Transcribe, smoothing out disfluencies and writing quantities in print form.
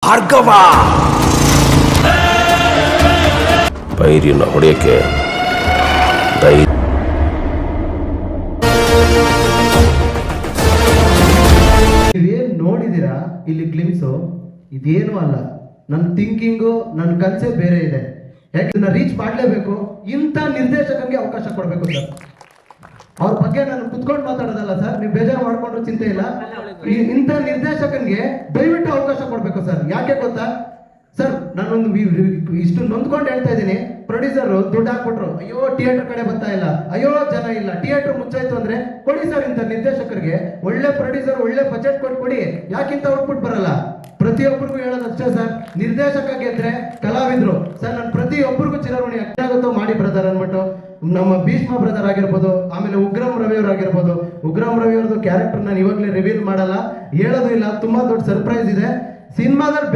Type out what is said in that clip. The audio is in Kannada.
ಭಾರ್ಗವ ಬೈರಿನ ಹೊಡೆಯಕ್ಕೆ ನೀವೇನ್ ನೋಡಿದೀರಾ ಇಲ್ಲಿ ಗ್ಲಿಮ್ಸು ಇದೇನು ಅಲ್ಲ. ನನ್ನ ಥಿಂಕಿಂಗು ನನ್ನ ಕನ್ಸೆ ಬೇರೆ ಇದೆ. ಯಾಕೆ ಇದನ್ನ ರೀಚ್ ಮಾಡಲೇಬೇಕು. ಇಂಥ ನಿರ್ದೇಶಕನಿಗೆ ಅವಕಾಶ ಕೊಡಬೇಕು ಸರ್. ಅವ್ರ ಬಗ್ಗೆ ನಾನು ಕುತ್ಕೊಂಡು ಮಾತಾಡೋದಲ್ಲ ಸರ್, ನೀವು ಬೇಜಾರು ಮಾಡ್ಕೊಂಡ್ರು ಚಿಂತೆ ಇಲ್ಲ. ಇಂಥ ನಿರ್ದೇಶಕನಿಗೆ ದಯವಿಟ್ಟು ಅವಕಾಶ ಕೊಡಬೇಕು ಸರ್. ಯಾಕೆ ಗೊತ್ತಾ ಸರ್, ನಾನೊಂದು ಇಷ್ಟು ನೊಂದ್ಕೊಂಡು ಹೇಳ್ತಾ ಇದ್ದೀನಿ. ಪ್ರೊಡ್ಯೂಸರ್ ದುಡ್ಡು ಹಾಕ್ಬಿಟ್ರು, ಅಯ್ಯೋ ಥಿಯೇಟರ್ ಕಡೆ ಬರ್ತಾ ಇಲ್ಲ, ಅಯ್ಯೋ ಜನ ಇಲ್ಲ, ಥಿಯೇಟರ್ ಮುಚ್ಚಾಯ್ತು ಅಂದ್ರೆ ಕೊಡಿ ಸರ್ ಇಂಥ ನಿರ್ದೇಶಕರಿಗೆ ಒಳ್ಳೆ ಪ್ರೊಡ್ಯೂಸರ್ ಒಳ್ಳೆ ಬಜೆಟ್ ಕೊಟ್ಟು ಕೊಡಿ. ಯಾಕಿಂತ ಔಟ್ಪುಟ್ ಬರಲ್ಲ? ಪ್ರತಿಯೊಬ್ಬರಿಗೂ ಹೇಳೋದಷ್ಟೇ ಸರ್, ನಿರ್ದೇಶಕ ಗೆದ್ರೆ ಕಲಾವಿದ್ರು ಸರ್. ನಾನು ಪ್ರತಿಯೊಬ್ಬರಿಗೂ ಚಿರಋಣಿ ಏನಾಗುತ್ತೋ ಮಾಡಿ ಬ್ರದರ್ ಅನ್ಬಿಟ್ಟು ನಮ್ಮ ಭೀಷ್ಮ ಬ್ರದರ್ ಆಗಿರ್ಬೋದು, ಆಮೇಲೆ ಉಗ್ರಂ ರವಿಯವ್ರು ಆಗಿರ್ಬೋದು. ಉಗ್ರಂ ರವಿಯವ್ರದ್ದು ಕ್ಯಾರೆಕ್ಟರ್ ನಾನು ಇವಾಗಲೇ ರಿವೀಲ್ ಮಾಡಲ್ಲ, ಹೇಳೋದು ಇಲ್ಲ, ತುಂಬಾ ದೊಡ್ಡ ಸರ್ಪ್ರೈಸ್ ಇದೆ ಸಿನಿಮಾದಲ್ಲಿ.